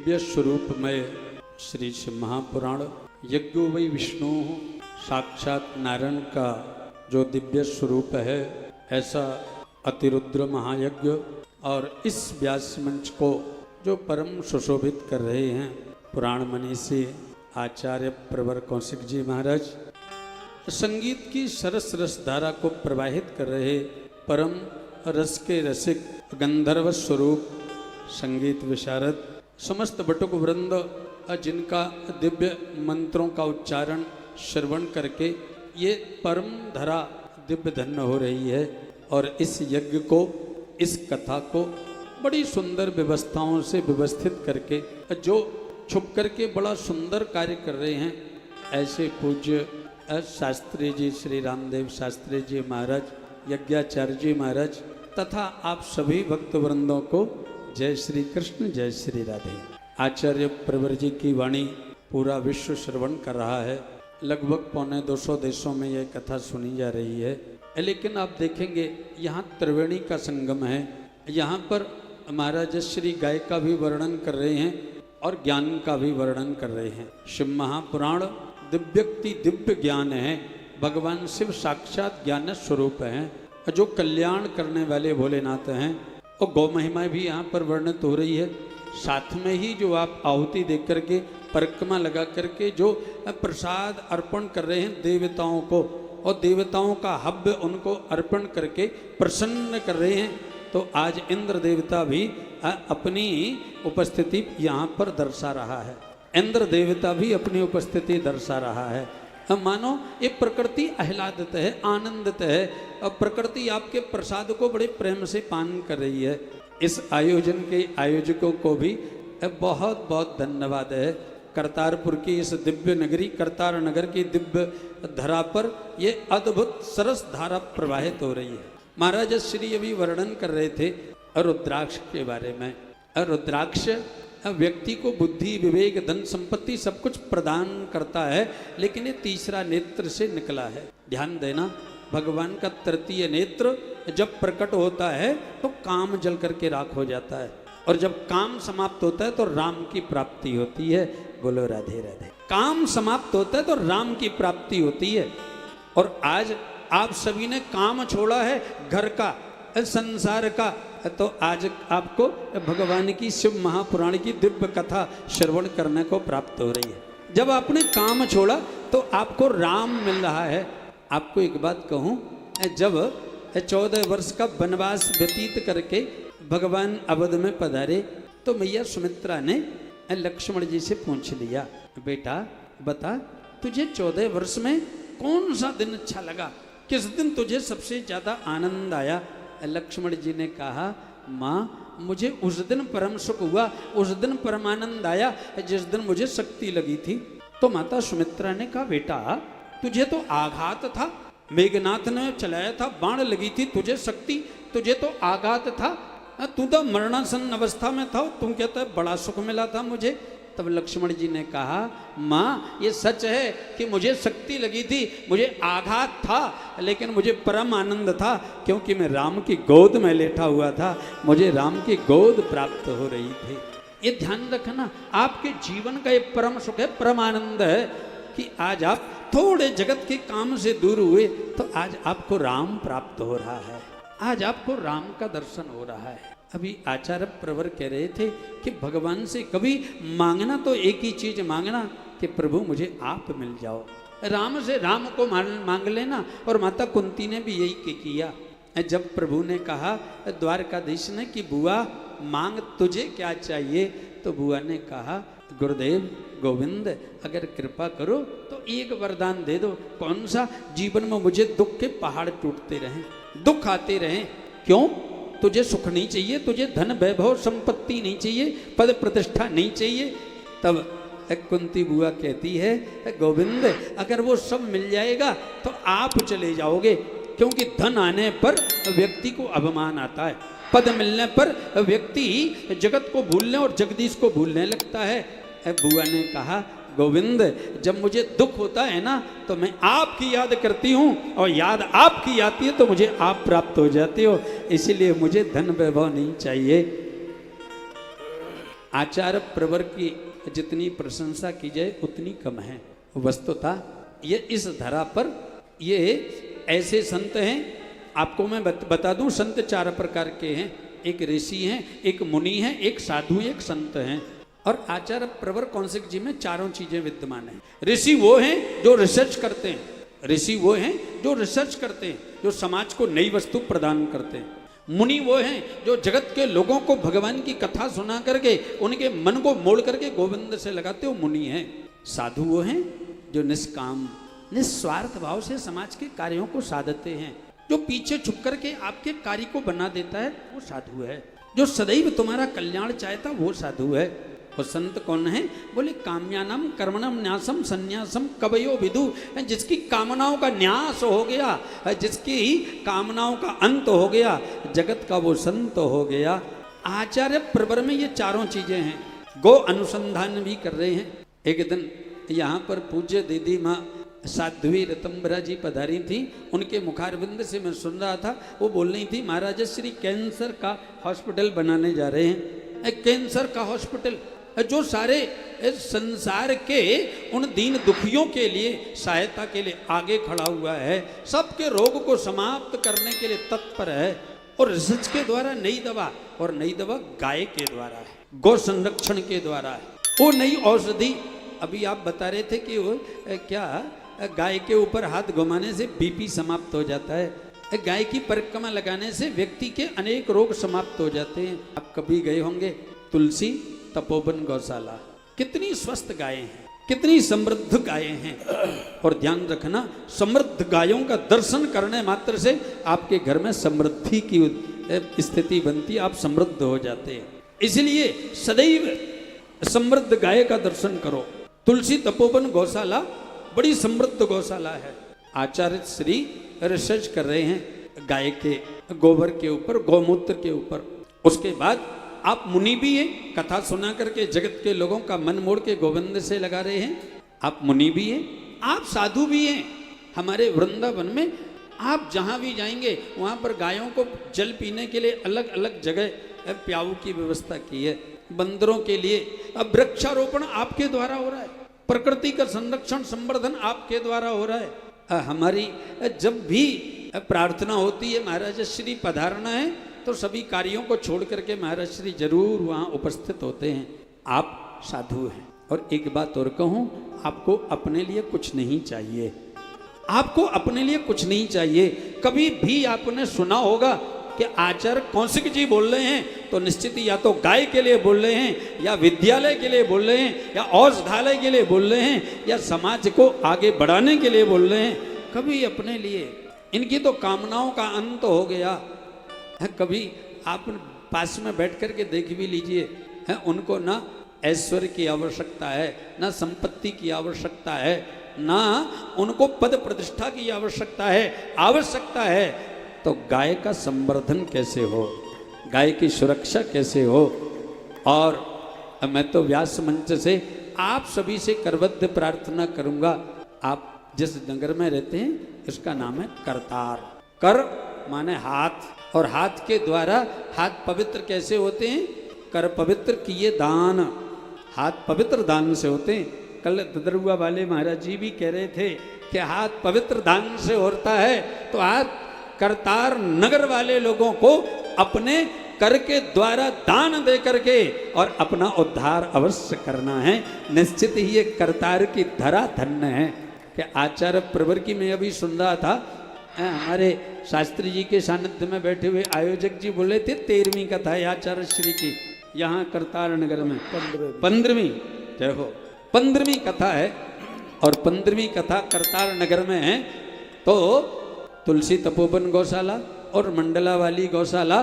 दिव्य स्वरूप में श्री शिव महापुराण यज्ञो वै विष्णु साक्षात नारायण का जो दिव्य स्वरूप है, ऐसा अतिरुद्र महायज्ञ और इस व्यास मंच को जो परम सुशोभित कर रहे हैं पुराण मनीषी आचार्य प्रवर कौशिक जी महाराज, संगीत की सरस रस धारा को प्रवाहित कर रहे परम रस के रसिक गंधर्व स्वरूप संगीत विशारद समस्त बटुक वृंद, जिनका दिव्य मंत्रों का उच्चारण श्रवण करके ये परम धरा दिव्य धन्य हो रही है। और इस यज्ञ को, इस कथा को बड़ी सुंदर व्यवस्थाओं से व्यवस्थित करके जो छुप करके बड़ा सुंदर कार्य कर रहे हैं, ऐसे पूज्य शास्त्री जी श्री रामदेव शास्त्री जी महाराज, यज्ञाचार्य जी महाराज तथा आप सभी भक्त वृंदों को जय श्री कृष्ण, जय श्री राधे। आचार्य प्रवर जी की वाणी पूरा विश्व श्रवण कर रहा है। लगभग 250 देशों में यह कथा सुनी जा रही है। लेकिन आप देखेंगे यहाँ त्रिवेणी का संगम है। यहाँ पर महाराज श्री गाय का भी वर्णन कर रहे हैं और ज्ञान का भी वर्णन कर रहे हैं। शिव महापुराण दिव्यक्ति दिव्य ज्ञान है। भगवान शिव साक्षात ज्ञान स्वरूप हैं, जो कल्याण करने वाले भोलेनाथ हैं। और गौ महिमा भी यहाँ पर वर्णित हो रही है। साथ में ही जो आप आहुति देख करके परिक्रमा लगा करके जो प्रसाद अर्पण कर रहे हैं देवताओं को, और देवताओं का हव्य उनको अर्पण करके प्रसन्न कर रहे हैं, तो आज इंद्र देवता भी अपनी उपस्थिति यहाँ पर दर्शा रहा है। इंद्र देवता भी अपनी उपस्थिति दर्शा रहा है। मानो ये प्रकृति आह्लादित है, आनंदित है, और प्रकृति आपके प्रसाद को बड़े प्रेम से पान कर रही है। इस आयोजन के आयोजकों को भी बहुत बहुत धन्यवाद है। करतारपुर की इस दिव्य नगरी करतार नगर की दिव्य धरा पर ये अद्भुत सरस धारा प्रवाहित हो रही है। महाराज श्री अभी वर्णन कर रहे थे रुद्राक्ष के बारे में। रुद्राक्ष व्यक्ति को बुद्धि, विवेक, धन संपत्ति सब कुछ प्रदान करता है, लेकिन ये तीसरा नेत्र से निकला है। ध्यान देना, भगवान का तृतीय नेत्र जब प्रकट होता है तो काम जल करके राख हो जाता है, और जब काम समाप्त होता है तो राम की प्राप्ति होती है। बोलो राधे राधे। काम समाप्त होता है तो राम की प्राप्ति होती है। और आज आप सभी ने काम छोड़ा है, घर का, संसार का, तो आज आपको भगवान की शिव महापुराण की दिव्य कथा श्रवण करने को प्राप्त हो रही है। जब आपने काम छोड़ा तो आपको राम मिल रहा है। आपको एक बात कहूँ, जब 14 वर्ष का वनवास व्यतीत करके भगवान अवध में पधारे तो मैया सुमित्रा ने लक्ष्मण जी से पूछ लिया, बेटा बता, तुझे 14 वर्ष में कौन सा दिन अच्छा लगा, किस दिन तुझे सबसे ज़्यादा आनंद आया? लक्ष्मण जी ने कहा, माँ मुझे उस दिन परम सुख हुआ, उस दिन परम आनंद आया जिस दिन मुझे शक्ति लगी थी। तो माता सुमित्रा ने कहा, बेटा तुझे तो आघात था, मेघनाथ ने चलाया था, बाण लगी थी, तुझे शक्ति, तुझे तो आघात था, तू तो मरणासन अवस्था में था, तुम कहता है बड़ा सुख मिला था मुझे। तब लक्ष्मण जी ने कहा, माँ ये सच है कि मुझे शक्ति लगी थी, मुझे आघात था, लेकिन मुझे परम आनंद था, क्योंकि मैं राम की गोद में लेटा हुआ था, मुझे राम की गोद प्राप्त हो रही थी। ये ध्यान रखना, आपके जीवन का ये परम सुख है, परम आनंद है कि आज आप थोड़े जगत के काम से दूर हुए तो आज आपको राम प्राप्त हो रहा है, आज आपको राम का दर्शन हो रहा है। अभी आचार्य प्रवर कह रहे थे कि भगवान से कभी मांगना तो एक ही चीज मांगना कि प्रभु मुझे आप मिल जाओ। राम से राम को मांग लेना। और माता कुंती ने भी यही किया। जब प्रभु ने कहा द्वारकाधीश ने कि बुआ मांग तुझे क्या चाहिए, तो बुआ ने कहा, गुरुदेव गोविंद अगर कृपा करो तो एक वरदान दे दो। कौन सा? जीवन में मुझे दुख के पहाड़ टूटते रहें, दुख आते रहें। क्यों? तुझे सुख नहीं चाहिए, तुझे धन वैभव संपत्ति नहीं चाहिए, पद प्रतिष्ठा नहीं चाहिए। तब कुंती बुआ कहती है, गोविंद अगर वो सब मिल जाएगा तो आप चले जाओगे, क्योंकि धन आने पर व्यक्ति को अभिमान आता है, पद मिलने पर व्यक्ति जगत को भूलने और जगदीश को भूलने लगता है। बुआ ने कहा, गोविंद जब मुझे दुख होता है ना तो मैं आपकी याद करती हूँ, और याद आपकी आती है तो मुझे आप प्राप्त हो जाते हो, इसीलिए मुझे धन वैभव नहीं चाहिए। आचार्य प्रवर की जितनी प्रशंसा की जाए उतनी कम है। वस्तुतः ये इस धरा पर ये ऐसे संत हैं, आपको मैं बता दूं, संत 4 प्रकार के हैं। एक ऋषि हैं, एक मुनि हैं, एक साधु, एक संत हैं। और आचार्य प्रवर कौशिक जी में चारों चीजें विद्यमान हैं। ऋषि वो हैं जो रिसर्च करते हैं, ऋषि वो हैं जो रिसर्च करते हैं, जो समाज को नई वस्तु प्रदान करते हैं। मुनि वो हैं जो जगत के लोगों को भगवान की कथा सुना करके उनके मन को मोड़ करके गोविंद से लगाते हो, मुनि हैं। साधु वो हैं जो निष्काम निस्वार्थ भाव से समाज के कार्यों को साधते हैं। जो पीछे छुप करके आपके कार्य को बना देता है वो साधु है। जो सदैव तुम्हारा कल्याण चाहता वो साधु है। और संत कौन है? बोले काम्यानाम कर्मणम न्यासम संन्यासम कवयो विदु, जिसकी कामनाओं का न्यास हो गया, जिसकी कामनाओं का अंत हो गया, जगत का वो संत हो गया। आचार्य प्रवर में ये चारों चीजें हैं। गो अनुसंधान भी कर रहे हैं। एक दिन यहाँ पर पूज्य दीदी माँ साध्वी रतंबरा जी पधारी थी। उनके मुखारविंद से मैं सुन रहा था, वो बोल रही थी महाराज श्री कैंसर का हॉस्पिटल बनाने जा रहे हैं। कैंसर का हॉस्पिटल जो सारे संसार के उन दीन दुखियों के लिए सहायता के लिए आगे खड़ा हुआ है, सबके रोग को समाप्त करने के लिए तत्पर है। और रिसर्च के द्वारा नई दवा, और नई दवा गाय के द्वारा है, गौ संरक्षण के द्वारा है। वो नई औषधि, अभी आप बता रहे थे कि वो क्या गाय के ऊपर हाथ घुमाने से बीपी समाप्त हो जाता है। गाय की परिक्रमा लगाने से व्यक्ति के अनेक रोग समाप्त हो जाते हैं। आप कभी गए होंगे तुलसी तपोवन गौशाला, कितनी स्वस्थ गायें हैं, कितनी समृद्ध गायें हैं। और ध्यान रखना, समृद्ध गायों का दर्शन करने मात्र से आपके घर में समृद्धि की स्थिति बनती, आप समृद्ध हो जाते हैं। इसलिए सदैव समृद्ध गाय का दर्शन करो। तुलसी तपोवन गौशाला बड़ी समृद्ध गौशाला है। आचार्य श्री रिसर्च कर रहे हैं गाय के गोबर के ऊपर, गौमूत्र के ऊपर। उसके बाद आप मुनि भी हैं, कथा सुना करके जगत के लोगों का मन मोड़ के गोविंद से लगा रहे हैं। आप मुनि भी हैं, आप साधु भी हैं। हमारे वृंदावन में आप जहाँ भी जाएंगे वहाँ पर गायों को जल पीने के लिए अलग अलग जगह प्याऊ की व्यवस्था की है। बंदरों के लिए अब वृक्षारोपण आपके द्वारा हो रहा है, प्रकृति का संरक्षण संवर्धन आपके द्वारा हो रहा है। हमारी जब भी प्रार्थना होती है महाराज श्री पधारना है, तो सभी कार्यों को छोड़ करके महाराज श्री जरूर वहाँ उपस्थित होते हैं। आप साधु हैं। और एक बात और कहूँ, आपको अपने लिए कुछ नहीं चाहिए, आपको अपने लिए कुछ नहीं चाहिए। कभी भी आपने सुना होगा कि आचार्य कौशिक जी बोल रहे हैं, तो निश्चित ही या तो गाय के लिए बोल रहे हैं, या विद्यालय के लिए बोल रहे हैं, या औषधालय के लिए बोल रहे हैं, या समाज को आगे बढ़ाने के लिए बोल रहे हैं। कभी अपने लिए, इनकी तो कामनाओं का अंत हो गया है। कभी आप पास में बैठ करके देख भी लीजिए, है उनको ना ऐश्वर्य की आवश्यकता है, ना संपत्ति की आवश्यकता है, ना उनको पद प्रतिष्ठा की आवश्यकता है। आवश्यकता है तो गाय का संवर्धन कैसे हो, गाय की सुरक्षा कैसे हो। और मैं तो व्यास मंच से आप सभी से करबद्ध प्रार्थना करूंगा। आप जिस नगर में रहते हैं इसका नाम है करतार। कर माने हाथ, और हाथ के द्वारा हाथ पवित्र कैसे होते हैं? कर पवित्र किए दान, हाथ पवित्र दान से होते हैं। कल ददरुआ वाले महाराज जी भी कह रहे थे कि हाथ पवित्र दान से होता है। तो हाथ करतार नगर वाले लोगों को अपने कर के द्वारा दान दे करके और अपना उद्धार अवश्य करना है। निश्चित ही ये करतार की धरा धन्य है। कि आचार्य प्रवर की मैं अभी सुन रहा था, हमारे शास्त्री जी के सानिध्य में बैठे हुए आयोजक जी बोले थे 13वीं कथा है आचार्य श्री की यहाँ करतार नगर में, 15वीं जय हो, 15वीं कथा है। और 15वीं कथा करतार नगर में है। तो तुलसी तपोवन गौशाला और मंडला वाली गौशाला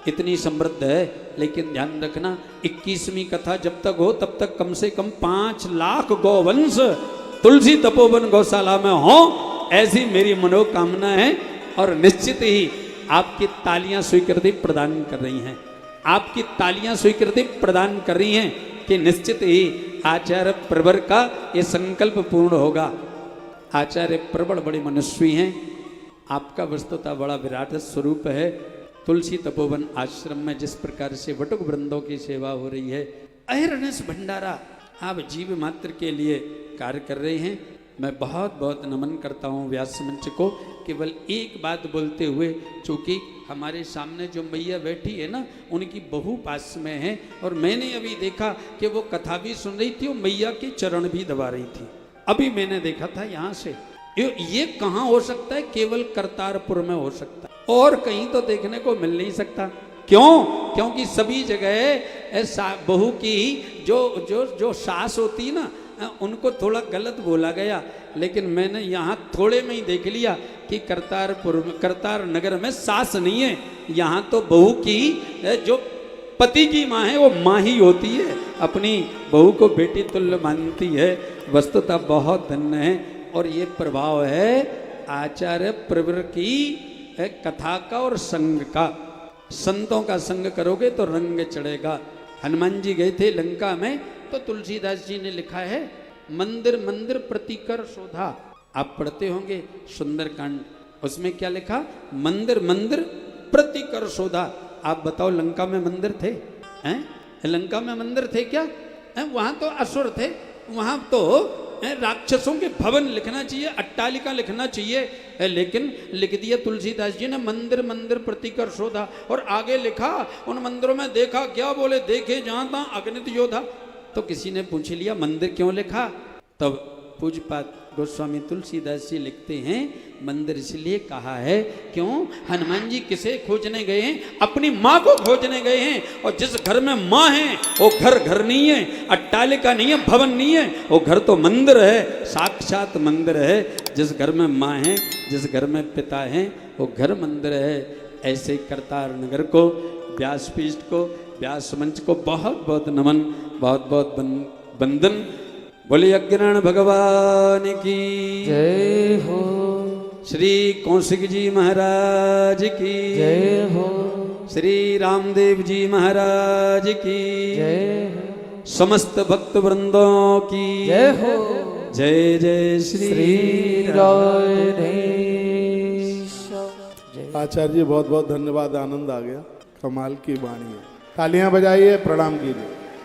इतनी समृद्ध है। लेकिन ध्यान रखना 21वीं कथा जब तक हो तब तक कम से कम 5 लाख गौवंश तुलसी तपोवन गौशाला में हो, ऐसी मेरी मनोकामना है। और निश्चित ही आपकी तालियां स्वीकृति प्रदान कर रही हैं, आपकी तालियां स्वीकृति प्रदान कर रही हैं कि निश्चित ही आचार्य प्रवर का ये संकल्प पूर्ण होगा। आचार्य प्रवर बड़े मनस्वी हैं, आपका वस्तुतः बड़ा विराट स्वरूप है। तुलसी तपोवन आश्रम में जिस प्रकार से वटुक वृंदों की सेवा हो रही है, अहिर्निश भंडारा आप जीव मात्र के लिए कार्य कर रहे हैं। मैं बहुत बहुत नमन करता हूँ व्यास मंच को। केवल एक बात बोलते हुए, चूँकि हमारे सामने जो मैया बैठी है ना, उनकी बहू पास में है, और मैंने अभी देखा कि वो कथा भी सुन रही थी और मैया के चरण भी दबा रही थी। अभी मैंने देखा था यहाँ से। ये कहाँ हो सकता है? केवल करतारपुर में हो सकता है, और कहीं तो देखने को मिल नहीं सकता। क्यों? क्योंकि सभी जगह बहू की जो सास होती है ना, उनको थोड़ा गलत बोला गया, लेकिन मैंने यहाँ थोड़े में ही देख लिया कि करतार नगर में सास नहीं है, यहाँ तो बहू की जो पति की माँ है वो माँ ही होती है, अपनी बहू को बेटी तुल्य मानती है। वस्तुतः बहुत धन्य है। और ये प्रभाव है आचार्य प्रवर की कथा का और संग का। संतों का संग करोगे तो रंग चढ़ेगा। हनुमान जी गए थे लंका में, तो तुलसीदास जी ने लिखा है, मंदिर मंदिर प्रतिकर शोधा। आप पढ़ते होंगे सुंदरकांड, उसमें क्या लिखा? मंदिर मंदिर प्रतिकर शोधा। आप बताओ, लंका में मंदिर थे? हैं? लंका में मंदिर थे क्या? वहां तो असुर थे, वहां तो राक्षसों के भवन लिखना चाहिए, अट्टालिका लिखना चाहिए, लेकिन लिख दिया तुलसीदास जी ने मंदिर मंदिर प्रतिकर शोधा। और आगे लिखा, उन मंदिरों में देखा क्या? बोले देखे जहां तहां अगणित योद्धा। तो किसी ने पूछ लिया मंदिर क्यों लिखा? तब पूज्यपाद गोस्वामी तुलसीदास जी लिखते हैं, मंदिर इसलिए कहा है क्यों? हनुमान जी किसे खोजने गए हैं? अपनी माँ को खोजने गए हैं। और जिस घर में माँ है वो घर नहीं है, अट्टालिका नहीं है, भवन नहीं है, वो घर तो मंदिर है, साक्षात मंदिर है। जिस घर में माँ है, जिस घर में पिता है, वो घर मंदिर है। ऐसे करतार नगर को, व्यासपीठ को, व्यास मंच को बहुत बहुत नमन, बहुत बहुत वंदन। बोले अज्ञान भगवान की जय हो। श्री कौशिक जी महाराज की जय हो। श्री रामदेव जी महाराज की जय हो। समस्त भक्त वृंदों की जय हो। जय जय श्री राम। आचार्य जी बहुत बहुत धन्यवाद, आनंद आ गया, कमाल की वाणी है। तालियां बजाइए, प्रणाम कीजिए।